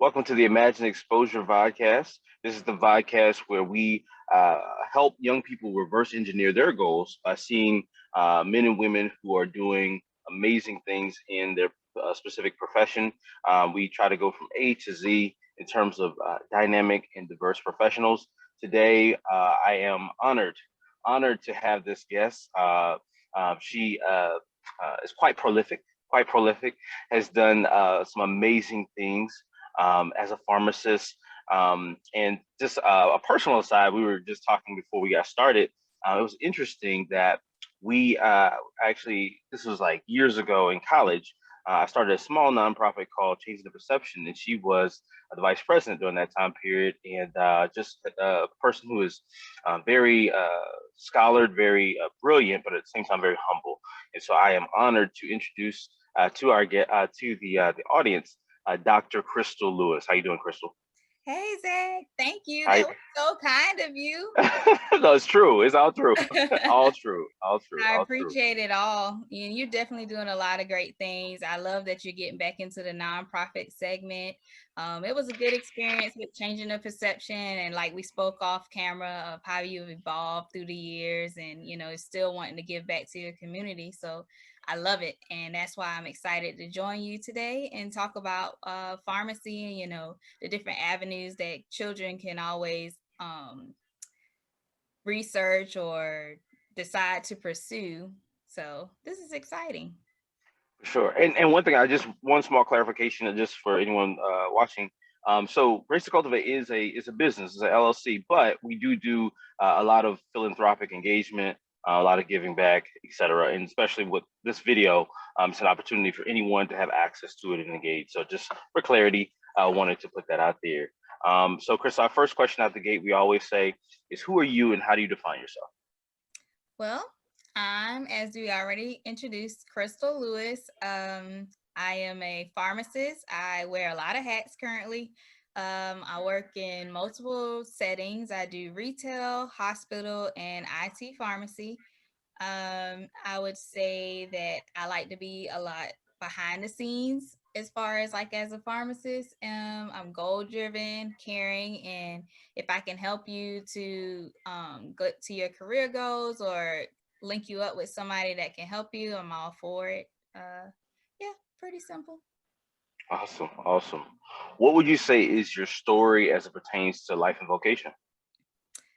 Welcome to the Imagine Exposure Vodcast. This is the vodcast where we help young people reverse engineer their goals by seeing men and women who are doing amazing things in their specific profession. We try to go from A to Z in terms of dynamic and diverse professionals. Today, I am honored to have this guest. She is quite prolific, has done some amazing things as a pharmacist. And just a personal aside, we were just talking before we got started. It was interesting that we actually, this was like years ago in college. I started a small nonprofit called Changing the Perception, and she was the vice president during that time period, and just a person who is very scholared, very brilliant, but at the same time very humble. And so I am honored to introduce to our to the audience Dr. Krystal Lewis. How you doing, Krystal? Hey, Zach. Thank you. That was so kind of you. No, it's true. It's all true. All true. I appreciate it all. You're definitely doing a lot of great things. I love that you're getting back into the nonprofit segment. It was a good experience with changing the perception, and like we spoke off camera of how you've evolved through the years, and still wanting to give back to your community. So I love it, and that's why I'm excited to join you today and talk about pharmacy and the different avenues that children can always research or decide to pursue. So this is exciting. Sure. And one thing, one small clarification just for anyone watching. So Race to Cultivate is a business, it's an LLC, but we do a lot of philanthropic engagement, a lot of giving back, etc. And especially with this video, it's an opportunity for anyone to have access to it and engage. So just for clarity, I wanted to put that out there. So Chris, our first question out the gate, we always say is, who are you and how do you define yourself? Well, I'm, as we already introduced, Krystal Lewis. I am a pharmacist. I wear a lot of hats currently. I work in multiple settings. I do retail, hospital, and IT pharmacy. I would say that I like to be a lot behind the scenes as far as like as a pharmacist. I'm goal driven, caring, and if I can help you to get to your career goals or link you up with somebody that can help you, I'm all for it. Yeah, pretty simple. Awesome. What would you say is your story as it pertains to life and vocation?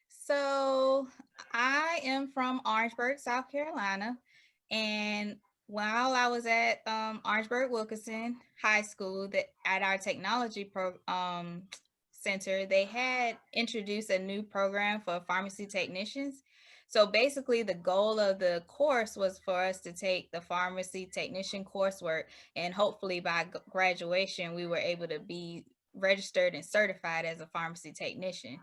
So I am from Orangeburg, South Carolina, and while I was at Orangeburg Wilkinson High School, that at our technology center, they had introduced a new program for pharmacy technicians. So basically, the goal of the course was for us to take the pharmacy technician coursework, and hopefully by graduation, we were able to be registered and certified as a pharmacy technician.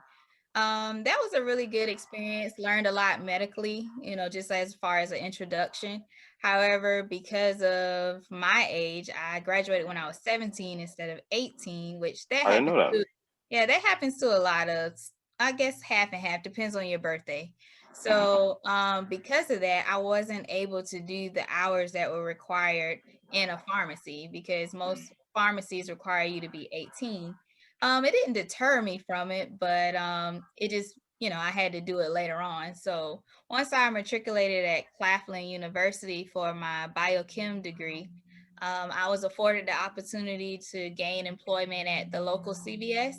That was a really good experience. Learned a lot medically, just as far as an introduction. However, because of my age, I graduated when I was 17 instead of 18, which that I didn't happens know that. to, yeah, that happens to a lot of, I guess half and half, depends on your birthday. So because of that, I wasn't able to do the hours that were required in a pharmacy because most pharmacies require you to be 18. It didn't deter me from it, but it just, I had to do it later on. So once I matriculated at Claflin University for my biochem degree, I was afforded the opportunity to gain employment at the local CVS.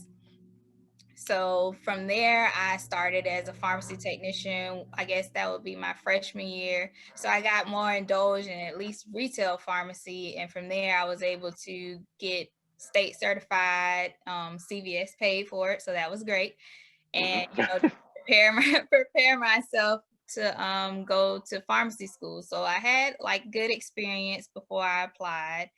So from there, I started as a pharmacy technician. I guess that would be my freshman year. So I got more indulged in at least retail pharmacy. And from there, I was able to get state certified. CVS paid for it. So that was great. And, prepare myself to go to pharmacy school. So I had like good experience before I applied.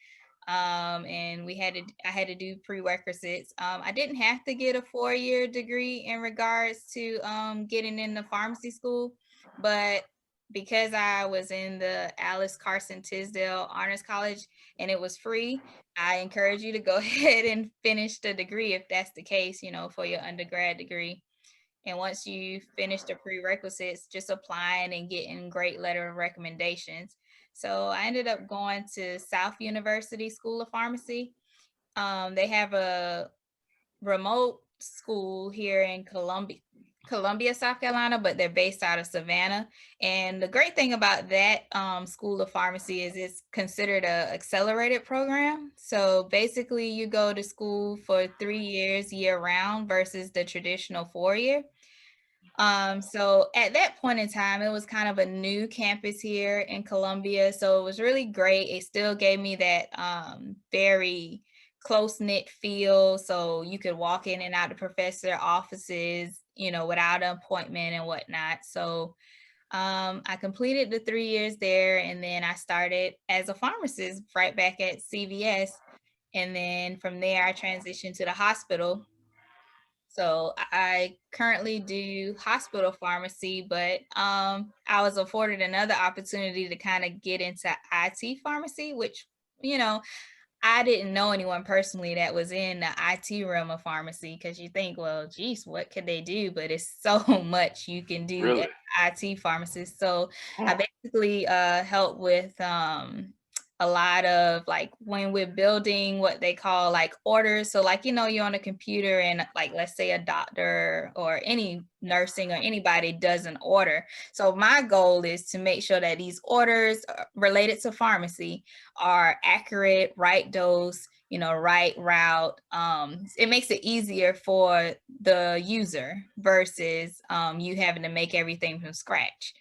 And I had to do prerequisites. I didn't have to get a 4-year degree in regards to getting into pharmacy school, but because I was in the Alice Carson Tisdale Honors College and it was free, I encourage you to go ahead and finish the degree if that's the case, for your undergrad degree. And once you finish the prerequisites, just applying and getting great letter of recommendations. So I ended up going to South University School of Pharmacy. They have a remote school here in Columbia, South Carolina, but they're based out of Savannah. And the great thing about that school of pharmacy is it's considered a accelerated program. So basically, you go to school for 3 years year round versus the traditional 4 year. So at that point in time, it was kind of a new campus here in Columbia. So it was really great. It still gave me that very close-knit feel. So you could walk in and out the professor offices, without an appointment and whatnot. So I completed the 3 years there, and then I started as a pharmacist right back at CVS. And then from there, I transitioned to the hospital. So I currently do hospital pharmacy, but I was afforded another opportunity to kind of get into IT pharmacy, which, you know, I didn't know anyone personally that was in the IT realm of pharmacy, because you think, well, geez, what could they do? But it's so much you can do as Really? an IT pharmacist. So I Huh. basically help with a lot of, like, when we're building what they call like orders. So like, you're on a computer and, like, let's say a doctor or any nursing or anybody does an order. So my goal is to make sure that these orders related to pharmacy are accurate, right dose, right route. It makes it easier for the user versus you having to make everything from scratch.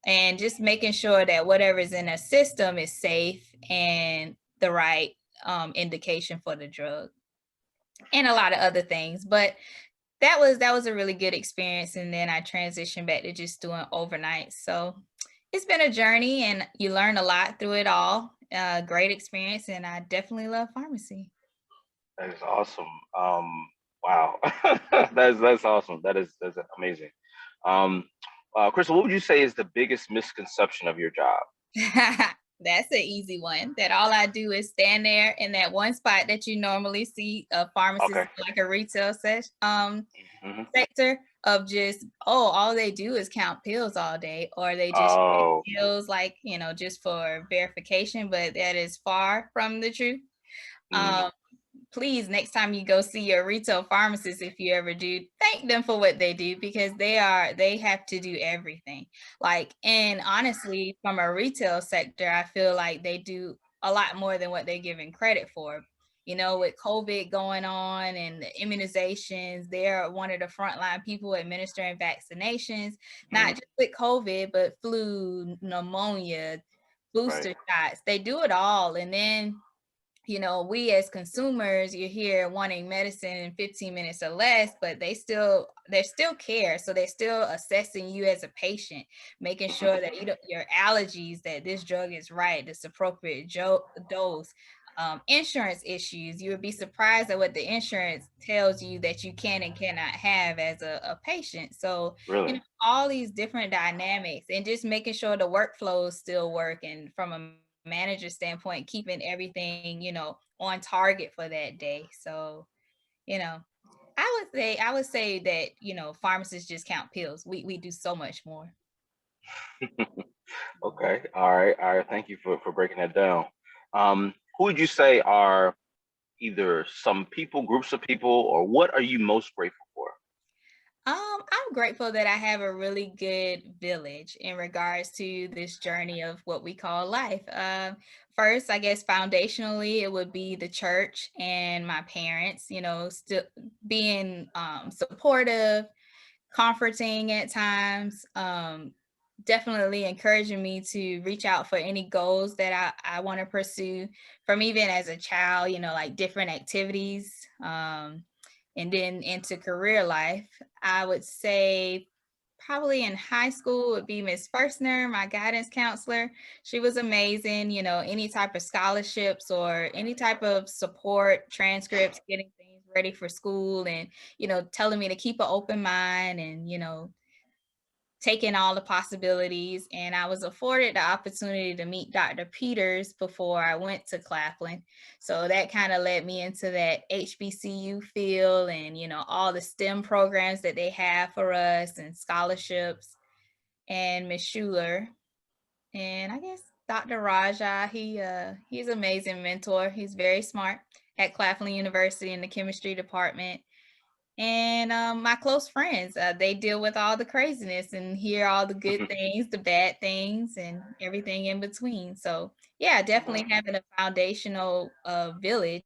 And just making sure that whatever's in a system is safe and the right indication for the drug, and a lot of other things. But that was a really good experience. And then I transitioned back to just doing overnight. So it's been a journey, and you learn a lot through it all. Great experience, and I definitely love pharmacy. That is awesome. Wow, that's awesome. That's amazing. Um, Crystal, what would you say is the biggest misconception of your job? That's an easy one. That all I do is stand there in that one spot that you normally see a pharmacist, Okay. like a retail Hmm. sector, of just, oh, all they do is count pills all day, or they just write Oh. pills, like, just for verification, but that is far from the truth. Mm, Um, Please, next time you go see your retail pharmacist, if you ever do, thank them for what they do, because they have to do everything. Like, and honestly, from a retail sector, I feel like they do a lot more than what they're given credit for. With COVID going on and the immunizations, they're one of the frontline people administering vaccinations, not mm, just with COVID, but flu, pneumonia, right. booster shots. They do it all. And then, we as consumers, you're here wanting medicine in 15 minutes or less, but they still care. So they're still assessing you as a patient, making Hmm. sure that your allergies, that this drug is right, this appropriate dose. Insurance issues, you would be surprised at what the insurance tells you that you can and cannot have as a patient. So, Really? all these different dynamics, and just making sure the workflows still work, and from a manager standpoint, keeping everything, on target for that day. So, you know, I would say that, pharmacists just count pills. We do so much more. Okay. All right. All right. Thank you for breaking that down. Who would you say are either some people, groups of people, or what are you most grateful for? I'm grateful that I have a really good village in regards to this journey of what we call life. First, I guess foundationally, it would be the church and my parents, still being supportive, comforting at times, definitely encouraging me to reach out for any goals that I want to pursue, from even as a child, like different activities, and then into career life. I would say probably in high school would be Miss Firstner, my guidance counselor. She was amazing. Any type of scholarships or any type of support, transcripts, getting things ready for school, and telling me to keep an open mind, and taking all the possibilities. And I was afforded the opportunity to meet Dr. Peters before I went to Claflin. So that kind of led me into that HBCU field and, all the STEM programs that they have for us and scholarships. And Miss Schuler, and I guess Dr. Raja, he's an amazing mentor. He's very smart at Claflin University in the chemistry department. And my close friends, they deal with all the craziness and hear all the good things, the bad things, and everything in between. So yeah, definitely having a foundational village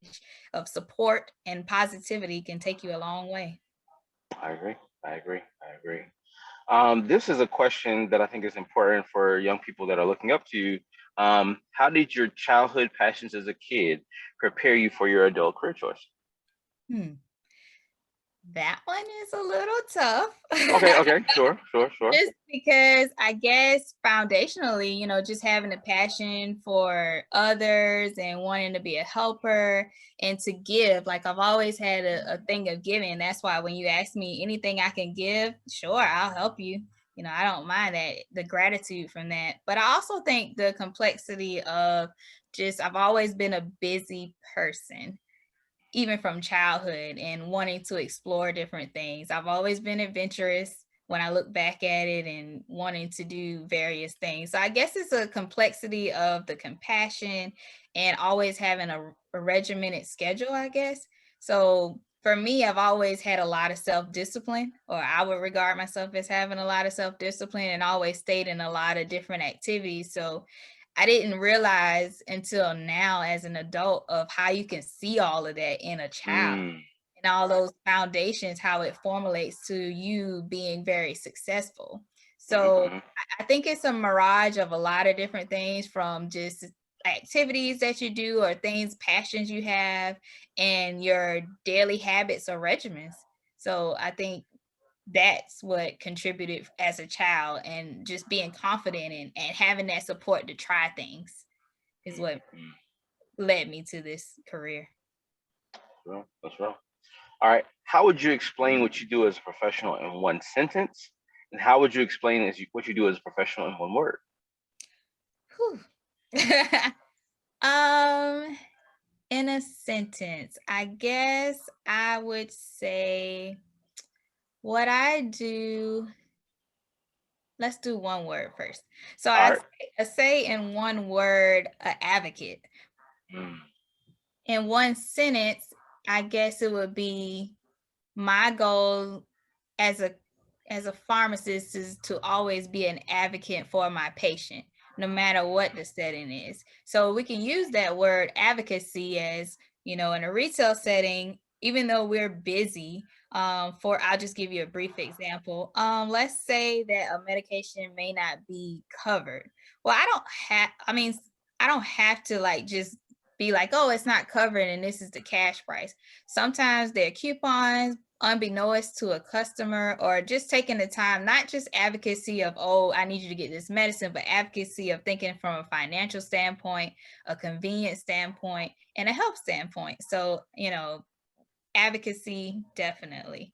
of support and positivity can take you a long way. I agree. I agree. I agree. This is a question that I think is important for young people that are looking up to you. How did your childhood passions as a kid prepare you for your adult career choice? Hmm. That one is a little tough. Okay, sure. Just because I guess foundationally, just having a passion for others and wanting to be a helper and to give. Like I've always had a thing of giving. That's why when you ask me anything I can give, sure, I'll help you. I don't mind that, the gratitude from that. But I also think the complexity of I've always been a busy person even from childhood and wanting to explore different things. I've always been adventurous when I look back at it and wanting to do various things. So I guess it's a complexity of the compassion and always having a regimented schedule, I guess. So for me, I've always had a lot of self discipline, or I would regard myself as having a lot of self discipline and always stayed in a lot of different activities. So I didn't realize until now as an adult of how you can see all of that in a child Mm, and all those foundations, how it formulates to you being very successful. So mm-hmm, I think it's a mirage of a lot of different things from just activities that you do or things, passions you have, and your daily habits or regimens. So I think that's what contributed as a child and just being confident and having that support to try things is what mm-hmm. led me to this career. Well, that's right. All right. How would you explain what you do as a professional in one sentence? And how would you explain what you do as a professional in one word? Whew. um in a sentence, I guess I would say what I do. Let's do one word first. So All right. I say in one word, advocate. Mm, In one sentence, I guess it would be my goal as a pharmacist is to always be an advocate for my patient no matter what the setting is. So we can use that word advocacy as, in a retail setting, even though we're busy. For I'll just give you a brief example. Let's say that a medication may not be covered. Well, I don't have to like just be like, oh, it's not covered and this is the cash price. Sometimes there are coupons unbeknownst to a customer, or just taking the time, not just advocacy of, oh, I need you to get this medicine, but advocacy of thinking from a financial standpoint, a convenience standpoint, and a health standpoint. So, advocacy definitely.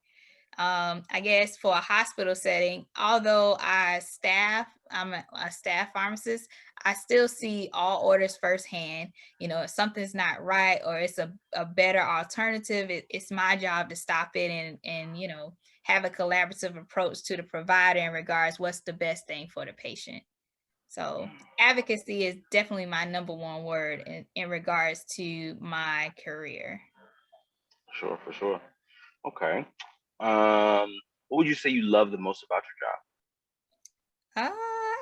I guess for a hospital setting, although I'm a staff pharmacist, I still see all orders firsthand. If something's not right or it's a better alternative, it's my job to stop it and have a collaborative approach to the provider in regards what's the best thing for the patient. So advocacy is definitely my number one word in regards to my career. sure, for sure. Okay. Um, what would you say you love the most about your job?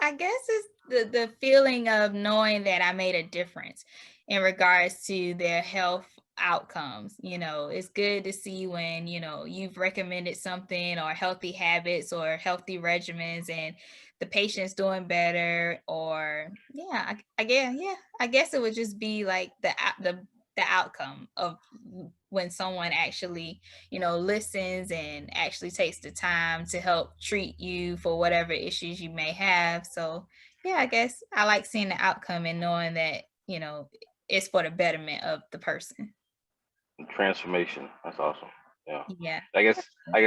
I guess it's the feeling of knowing that I made a difference in regards to their health outcomes. It's good to see when, you've recommended something or healthy habits or healthy regimens and the patient's doing better or I guess it would just be like the outcome of when someone actually listens and actually takes the time to help treat you for whatever issues you may have. So, yeah, I guess I like seeing the outcome and knowing that, it's for the betterment of the person. Transformation. That's awesome. Yeah. I guess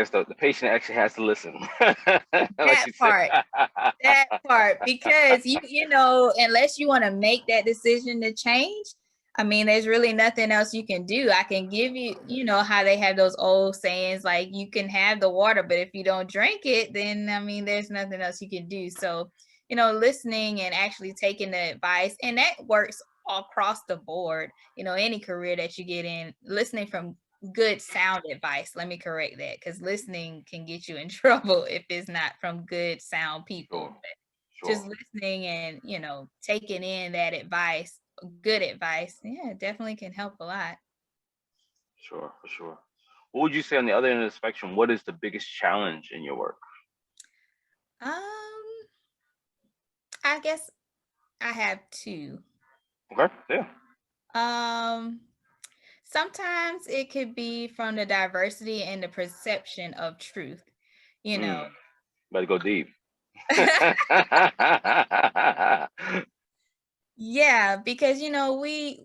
the patient actually has to listen. Like That you said. part. That part, because unless you want to make that decision to change, I mean, there's really nothing else you can do. I can give you, how they have those old sayings, like you can have the water, but if you don't drink it, then I mean, there's nothing else you can do. So, listening and actually taking the advice, and that works across the board, any career that you get in, listening from good sound advice. Let me correct that, because listening can get you in trouble if it's not from good sound people. Sure, But just sure, listening and taking in that advice, good advice, yeah, definitely can help a lot. sure, for sure. What would you say on the other end of the spectrum? What is the biggest challenge in your work? um I guess I have two. Okay, yeah. um Sometimes it could be from the diversity and the perception of truth, you know. Better go deep. Yeah, because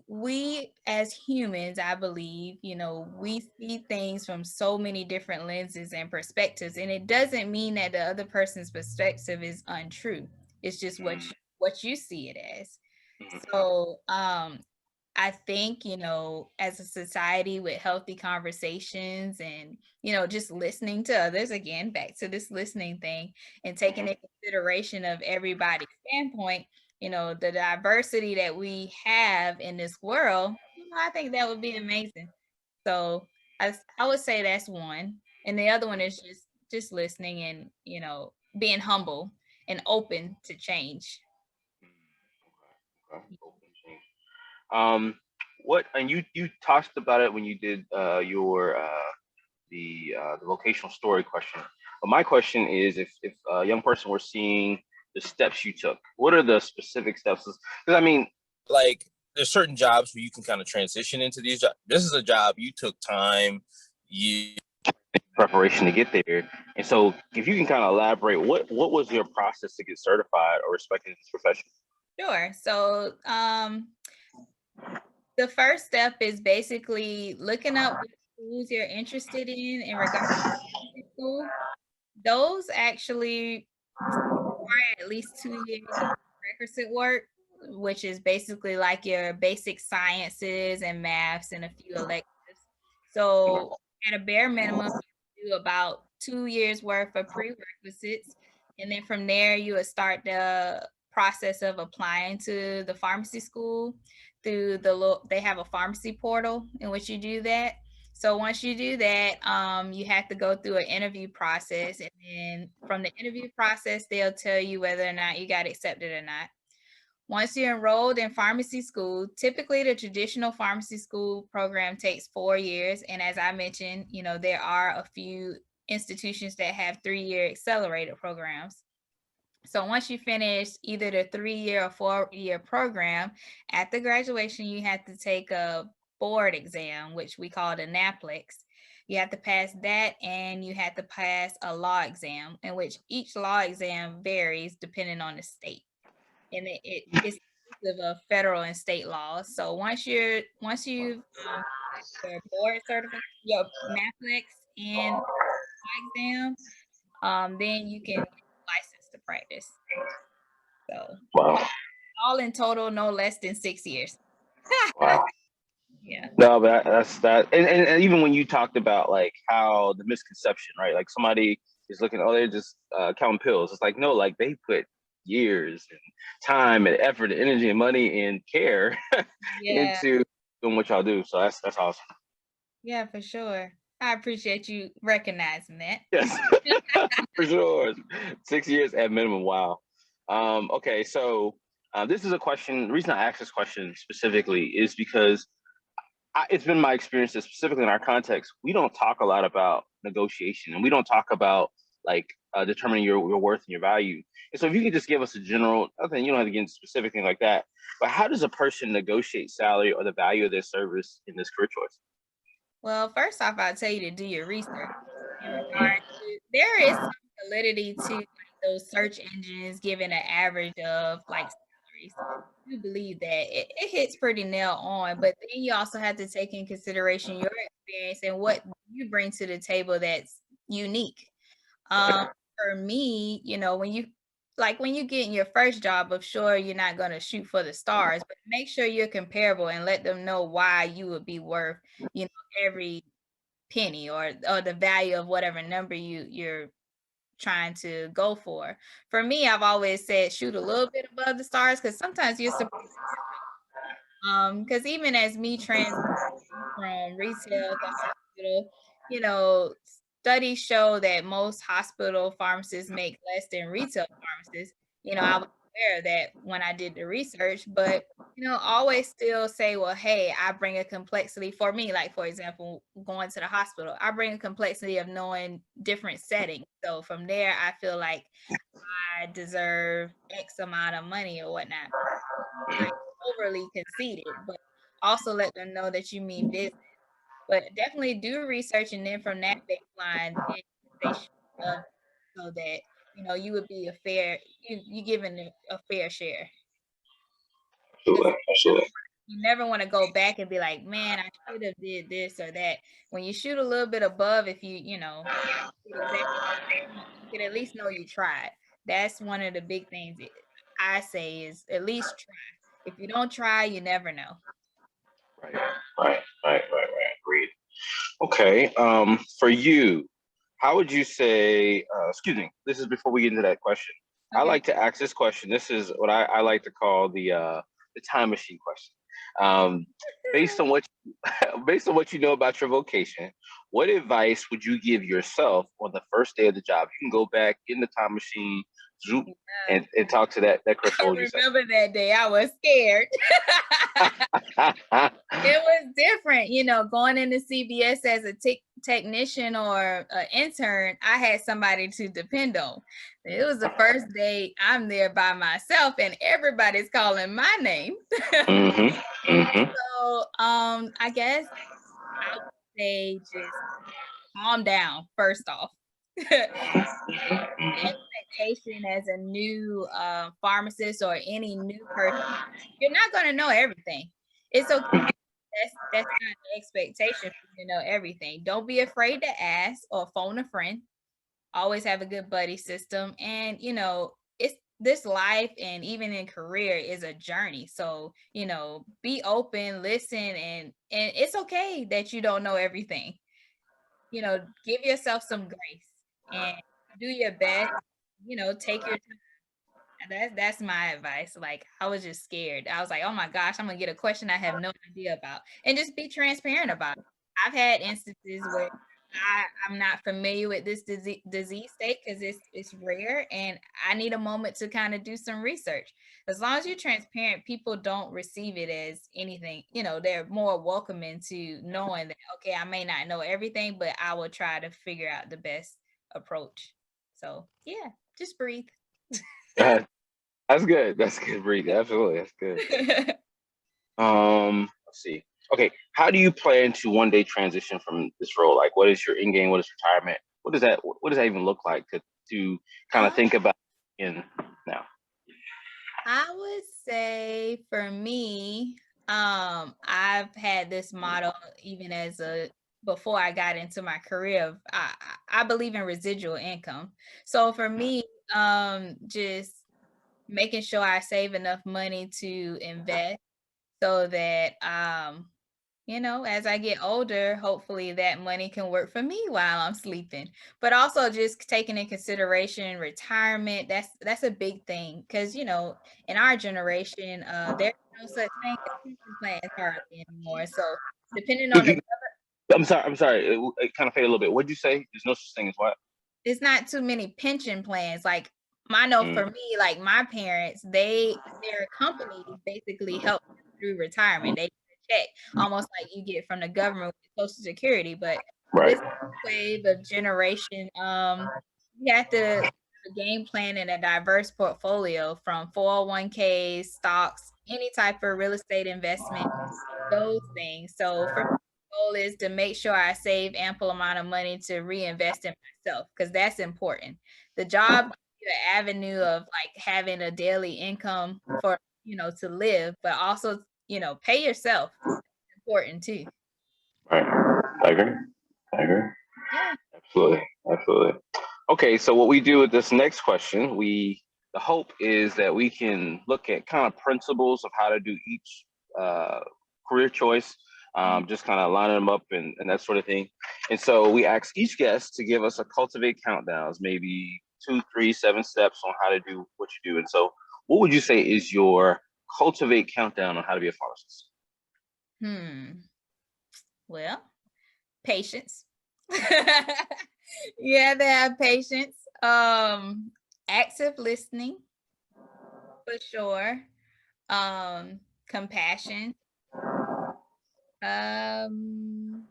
we as humans, I believe, we see things from so many different lenses and perspectives, and it doesn't mean that the other person's perspective is untrue. It's just what you see it as. So, I think, as a society with healthy conversations and, just listening to others, again, back to this listening thing, and taking into consideration of everybody's standpoint, the diversity that we have in this world, I think that would be amazing. So I would say that's one. And the other one is just listening and, being humble and open to change. Okay, open change. Um, what and you talked about it when you did your the vocational story question. But my question is, if a young person were seeing the steps you took, what are the specific steps? Because I mean, like there's certain jobs where you can kind of transition into these jobs. This is a job you took time, you preparation to get there. And so, if you can kind of elaborate, what was your process to get certified or respected in this profession? Sure. So, the first step is basically looking up what schools you're interested in regards to school. Those actually require at least 2 years of prerequisite work, which is basically like your basic sciences and maths and a few electives. So at a bare minimum, you do about 2 years worth of prerequisites. And then from there, you would start the process of applying to the pharmacy school through they have a pharmacy portal in which you do that. So once you do that, you have to go through an interview process, and then from the interview process, they'll tell you whether or not you got accepted or not. Once you're enrolled in pharmacy school, typically the traditional pharmacy school program takes 4 years. And as I mentioned, there are a few institutions that have 3-year accelerated programs. So once you finish either the 3-year or 4-year program, at the graduation, you have to take a board exam, which we call the NAPLEX. You have to pass that, and you have to pass a law exam, in which each law exam varies depending on the state, and it's inclusive of federal and state laws. So once you've your board certificate, your NAPLEX and exam, then you can get licensed to practice. So Wow. all in total, no less than 6 years. Wow. Yeah. No, but that's that. And even when you talked about like how the misconception, right? Like somebody is looking, oh, they're just counting pills. It's like, no, like they put years and time and effort and energy and money and care Yeah. into doing what y'all do. So that's awesome. Yeah, for sure. I appreciate you recognizing that. Yes, for sure. 6 years at minimum. Wow. Okay, so this is a question. The reason I asked this question specifically is because it's been my experience that specifically in our context, we don't talk a lot about negotiation, and we don't talk about like determining your worth and your value. And so if you could just give us a general, nothing, you don't have to get into specific thing like that, but how does a person negotiate salary or the value of their service in this career choice? Well, first off, I'll tell you to do your research in regards to there is some validity to like those search engines giving an average of like salaries. I do believe that it hits pretty nail on, but then you also have to take in consideration your experience and what you bring to the table that's unique. Right. For me, when you get in your first job, of sure you're not going to shoot for the stars, but make sure you're comparable and let them know why you would be worth, every penny or the value of whatever number you're trying to go for. For me, I've always said shoot a little bit above the stars because sometimes you're surprised. Because even as me from retail to hospital, studies show that most hospital pharmacists make less than retail pharmacists. I was aware of that when I did the research, but always still say, well, hey, I bring a complexity for me. Like, for example, going to the hospital, I bring a complexity of knowing different settings. So from there, I feel like I deserve X amount of money or whatnot. Like overly conceited, but also let them know that you mean business. But definitely do research, and then from that baseline, then they should love so that you would be you given a fair share. Because Absolutely. Absolutely. you never want to go back and be like, man, I should have did this or that. When you shoot a little bit above, if did exactly what you want, you can at least know you tried. That's one of the big things I say is at least try. If you don't try, you never know. Right. Right. Right. Right. Right. Agreed. Okay. For you, how would you say? Excuse me. This is before we get into that question. I Okay. like to ask this question. This is what I like to call the time machine question. Um, based on what based on what you know about your vocation, what advice would you give yourself on the first day of the job? You can go back in the time machine, zoop, Yeah. and talk to that I Krystal. What would you say? remember that day. I was scared. It was different, going into CVS as a technician or an intern. I had somebody to depend on. It was the first day I'm there by myself, and everybody's calling my name. Mm-hmm. Mm-hmm. So, I guess I would say just calm down first off. Expectation as a new pharmacist or any new person, you're not going to know everything. It's okay. That's not the expectation for you to know everything. Don't be afraid to ask or phone a friend. Always have a good buddy system. And it's this life and even in career is a journey. So, be open, listen, and it's okay that you don't know everything. Give yourself some grace and do your best. Take your time. That's my advice. Like I was just scared. I was like, oh my gosh, I'm gonna get a question I have no idea about, and just be transparent about it. I've had instances where I'm not familiar with this disease state because it's rare, and I need a moment to kind of do some research. As long as you're transparent, people don't receive it as anything. They're more welcoming to knowing that okay, I may not know everything, but I will try to figure out the best approach. So yeah, just breathe. That's good. That's good, Breathe. Absolutely. That's good. Let's see. Okay, how do you plan to one day transition from this role? Like, what is your end game? What is retirement? What does that even look like to kind of Um, think about in now? I would say for me, I've had this motto even before I got into my career of I believe in residual income. So for me, just making sure I save enough money to invest so that as I get older, hopefully that money can work for me while I'm sleeping. But also just taking in consideration retirement, that's a big thing because in our generation, there's no such thing as pension plans hardly anymore. So depending on Could the you- I'm sorry. I'm sorry. It kind of faded a little bit. What'd you say? There's no such thing as what? it's not too many pension plans. Like I know Mm, for me, like my parents, their companies basically help them through retirement. They get a check almost like you get from the government with Social Security. But right. this wave of generation, you have to have a game plan and a diverse portfolio from 401ks, stocks, any type of real estate investment, those things. So for me, the goal is to make sure I save ample amount of money to reinvest in myself because that's important. The job, the avenue of like having a daily income for to live, but also pay yourself. Important too. Right. I agree. I agree. Yeah. Absolutely. Okay, so what we do with this next question, the hope is that we can look at kind of principles of how to do each uh, career choice, just kind of lining them up and that sort of thing. And so we ask each guest to give us a Cultivate countdowns, maybe 2, 3, 7 steps on how to do what you do. And so, what would you say is your Cultivate countdown on how to be a pharmacist? Well, patience. You have to have patience. Active listening for sure. Compassion. Definitely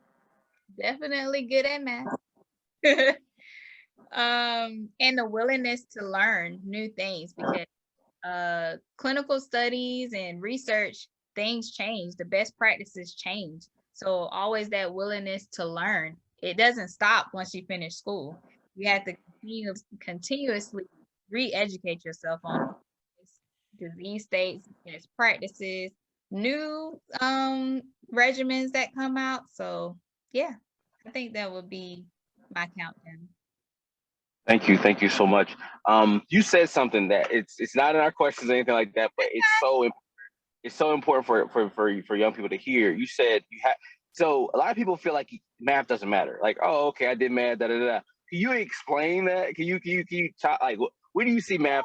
good at math. And the willingness to learn new things, because clinical studies and research, things change, the best practices change. So always that willingness to learn. It doesn't stop once you finish school. You have to continuously re-educate yourself on disease states, best practices, new regimens that come out. So yeah, I think that would be my countdown. Thank you so much. You said something that it's not in our questions or anything like that, but it's so important for young people to hear. You said you have, so a lot of people feel like math doesn't matter. Like, oh, okay, I did math, da da da. Can you explain that? Can you talk, like, where do you see math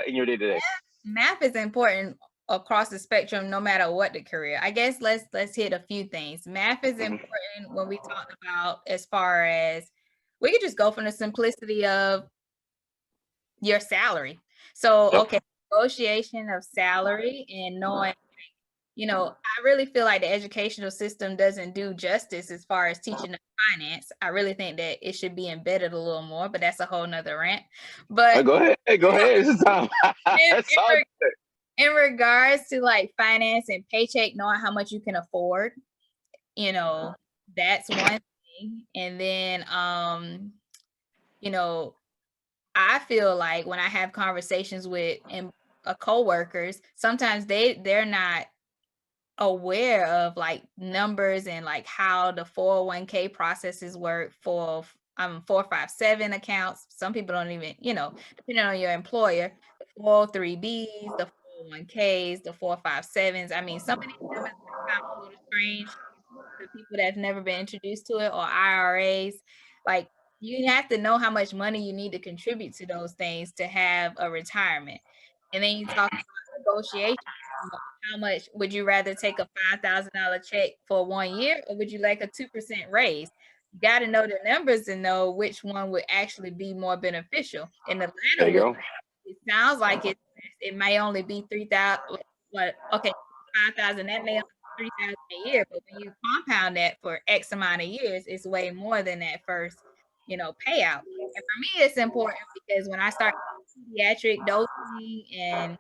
in your day to day? Math is important across the spectrum, no matter what the career. I guess let's hit a few things. Math is important when we talk about, as far as, we could just go from the simplicity of your salary. So, okay, negotiation of salary and knowing, I really feel like the educational system doesn't do justice as far as teaching the finance. I really think that it should be embedded a little more, but that's a whole nother rant. But Go ahead, go ahead. It's time. in, That's all. in regards to like finance and paycheck, knowing how much you can afford, that's one thing. And then, I feel like when I have conversations with coworkers, sometimes they're not aware of like numbers and like how the 401k processes work for 457 accounts. Some people don't even, depending on your employer, the 403b's, the 401ks, the 457s. I mean, some of these numbers sound a little strange to people that's never been introduced to it, or IRAs. Like, you have to know how much money you need to contribute to those things to have a retirement. And then you talk about negotiation. How much would you rather take a $5,000 check for 1 year, or would you like a 2% raise? You got to know the numbers and know which one would actually be more beneficial. And the There latter you one, go. it sounds like it may only be 3,000. But okay, 5,000, that may only be 3,000 a year, but when you compound that for X amount of years, it's way more than that first, payout. And for me, it's important because when I start pediatric dosing and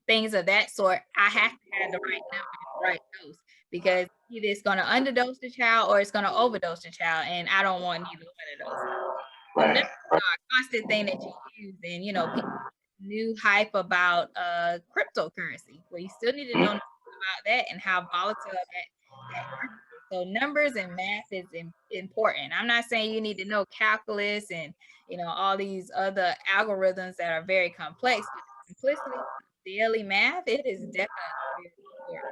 things of that sort, I have to have the right number and the right dose, because either it's going to underdose the child or it's going to overdose the child, and I don't want neither one of those. So numbers Right. are a constant thing that you use, and people new hype about cryptocurrency. Well, you still need to know about that and how volatile that market is. So numbers and math is important. I'm not saying you need to know calculus and all these other algorithms that are very complex, but the simplicity of daily math, it is definitely very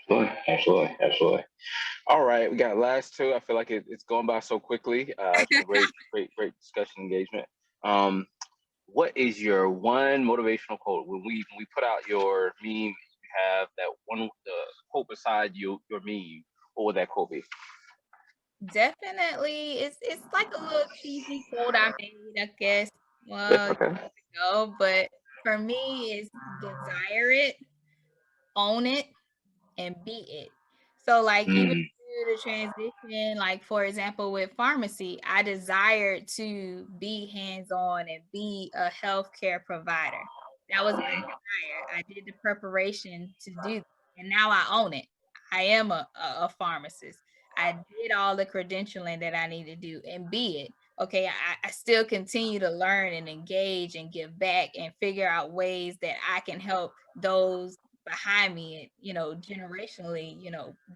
important. Absolutely. All right, we got last two. I feel like it's going by so quickly. It's been great discussion engagement. Um, what is your one motivational quote? When we put out your meme, you have that one the quote beside your meme. What would that quote be? Definitely, it's like a little cheesy quote I made, I guess. Well, Okay. no, but for me, it's desire it, own it, and be it. So like even Mm, through the transition, like for example with pharmacy, I desired to be hands-on and be a healthcare provider. That was my desire. I did the preparation to do that, and now I own it. I am a pharmacist. I did all the credentialing that I need to do and be it. Okay, I still continue to learn and engage and give back and figure out ways that I can help those behind me and, generationally,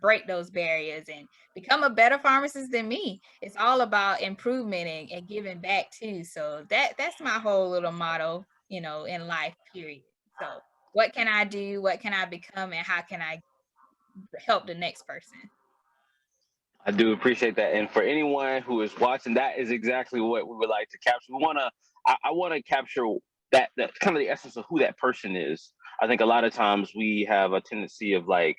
break those barriers and become a better pharmacist than me. It's all about improvement and giving back too. So that's my whole little motto, in life, period. So what can I do? What can I become? And how can I help the next person? I do appreciate that. And for anyone who is watching, that is exactly what we would like to capture. I want to capture that kind of the essence of who that person is. I think a lot of times we have a tendency of like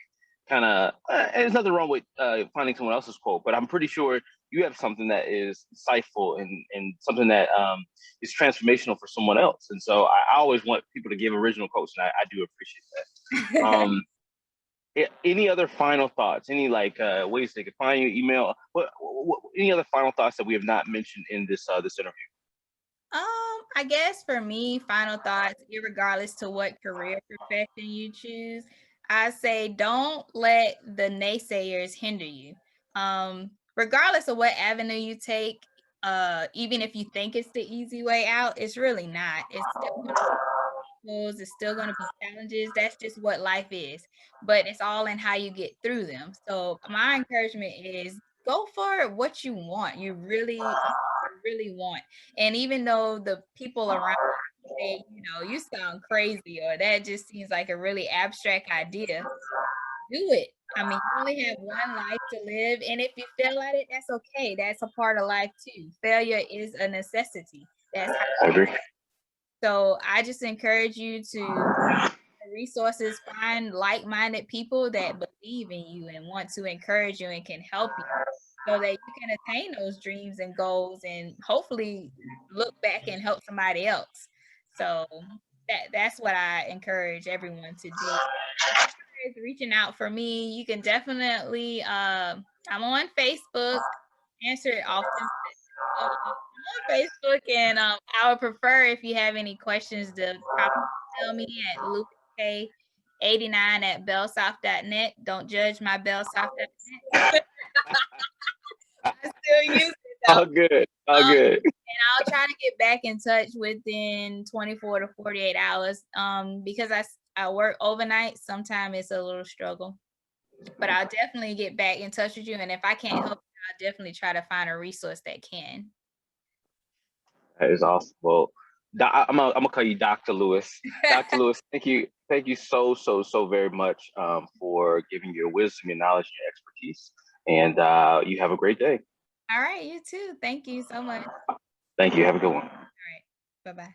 kind of, and there's nothing wrong with finding someone else's quote, but I'm pretty sure you have something that is insightful and something that is transformational for someone else. And so I always want people to give original quotes, and I do appreciate that. Any other final thoughts? Any ways they could find you? Email? What? Any other final thoughts that we have not mentioned in this interview? I guess for me, final thoughts, irregardless to what career profession you choose, I say don't let the naysayers hinder you. Regardless of what avenue you take, even if you think it's the easy way out, it's really not. It's still gonna it's still going to be challenges. That's just what life is. But it's all in how you get through them. So my encouragement is go for what you want. You really want. And even though the people around say, you sound crazy or that just seems like a really abstract idea, do it. I mean, you only have one life to live. And if you fail at it, that's okay. That's a part of life too. Failure is a necessity. That's how I agree. so I just encourage you to resources, find like-minded people that believe in you and want to encourage you and can help you so that you can attain those dreams and goals and hopefully look back and help somebody else. So that's what I encourage everyone to do. As far as reaching out for me, you can definitely I'm on Facebook, answer it often. I'm on Facebook, and I would prefer if you have any questions to probably email me at louisk89@bellsouth.net. Don't judge my bellsouth.net. I still use it though. All good. All good. And I'll try to get back in touch within 24 to 48 hours. Because I work overnight, sometimes it's a little struggle. But I'll definitely get back in touch with you. And if I can't help you, I'll definitely try to find a resource that can. That is awesome. Well, I'm gonna call you Dr. Lewis. Dr. Lewis, thank you so very much for giving your wisdom, your knowledge, your expertise, and you have a great day. All right, you too. Thank you so much. Thank you. Have a good one. All right. Bye-bye.